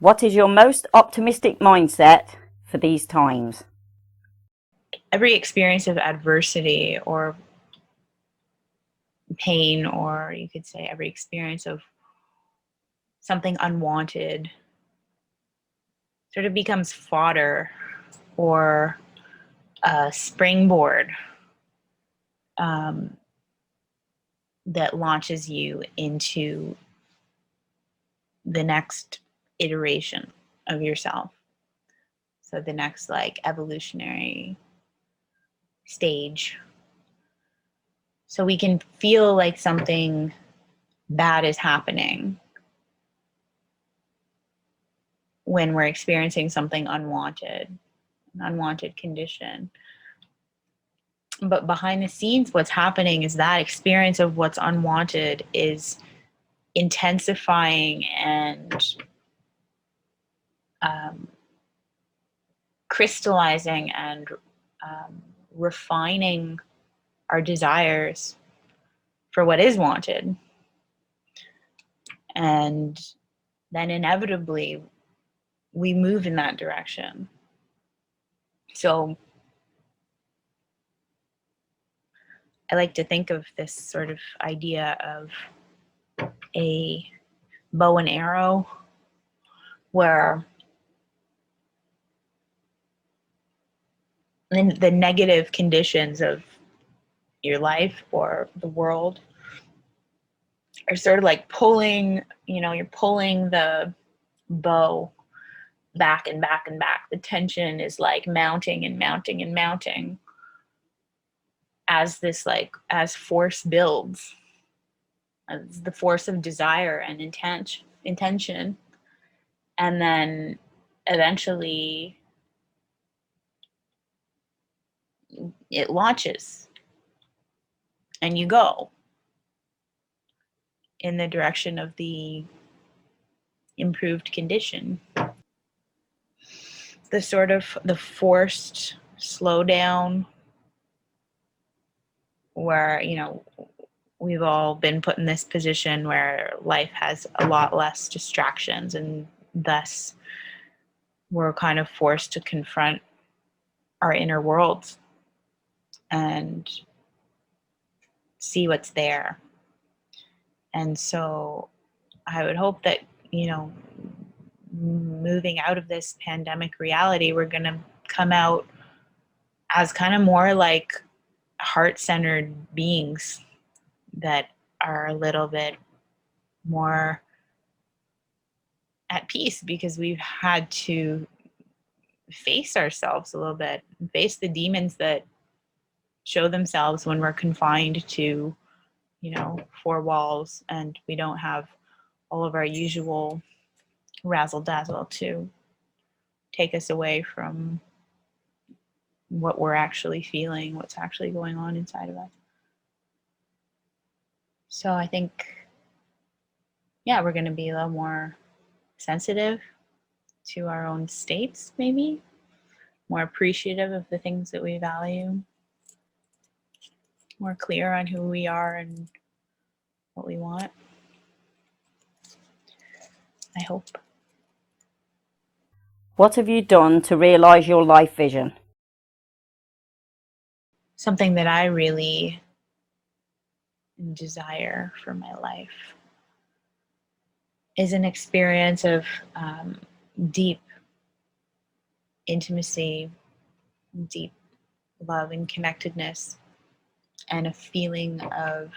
What is your most optimistic mindset for these times? Every experience of adversity or pain, or you could say every experience of something unwanted, sort of becomes fodder or a springboard that launches you into the next iteration of yourself. So the next evolutionary stage. So we can feel like something bad is happening when we're experiencing something unwanted, an unwanted condition. But behind the scenes, what's happening is that experience of what's unwanted is intensifying and crystallizing and refining our desires for what is wanted. And then inevitably, we move in that direction. So I like to think of this sort of idea of a bow and arrow, where in the negative conditions of your life or the world are sort of like pulling, you're pulling the bow back and back and back. The tension is like mounting and mounting and mounting as as force builds, as the force of desire and intention. And then eventually it launches and you go in the direction of the improved condition. The forced slowdown where, we've all been put in this position where life has a lot less distractions, and thus we're kind of forced to confront our inner worlds and see what's there. And so I would hope that, moving out of this pandemic reality, we're going to come out as kind of more like heart-centered beings that are a little bit more at peace, because we've had to face ourselves a little bit, face the demons that show themselves when we're confined to, four walls, and we don't have all of our usual razzle dazzle to take us away from what we're actually feeling, what's actually going on inside of us. So I think, we're going to be a little more sensitive to our own states, maybe more appreciative of the things that we value, more clear on who we are and what we want. I hope. What have you done to realize your life vision? Something that I really desire for my life is an experience of deep intimacy, deep love and connectedness, and a feeling of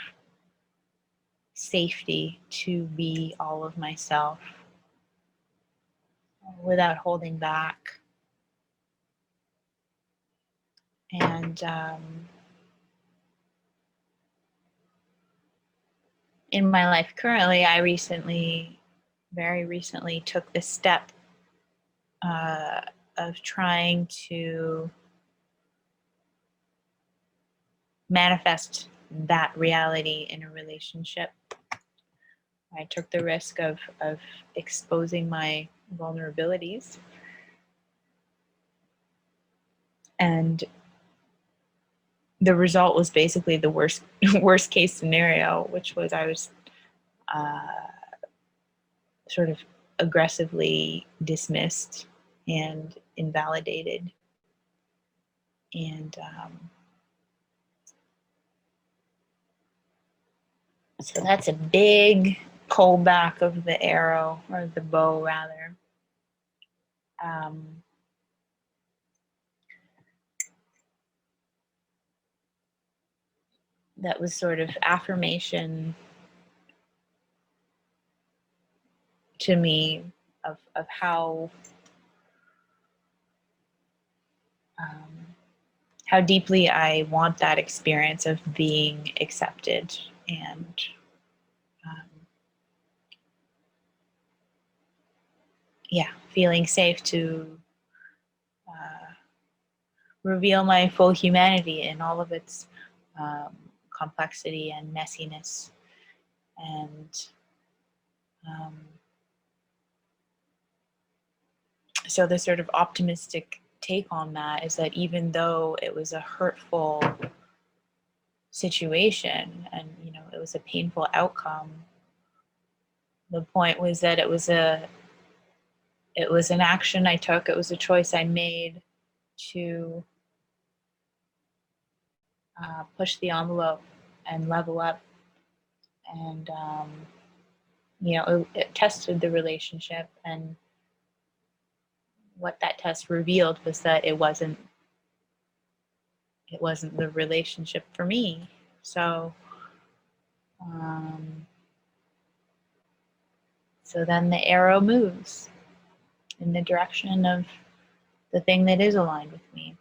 safety to be all of myself without holding back. And in my life currently, I very recently took this step of trying to manifest that reality in a relationship. I took the risk of exposing my vulnerabilities, and the result was basically the worst case scenario, which was I was sort of aggressively dismissed and invalidated. And so that's a big pull back of the arrow, or the bow rather. That was sort of affirmation to me of how deeply I want that experience of being accepted and feeling safe to reveal my full humanity in all of its complexity and messiness. And so the sort of optimistic take on that is that even though it was a hurtful situation and it was a painful outcome, the point was that it was an action I took, it was a choice I made to push the envelope and level up. And it tested the relationship, and what that test revealed was that it wasn't the relationship for me. So then the arrow moves in the direction of the thing that is aligned with me.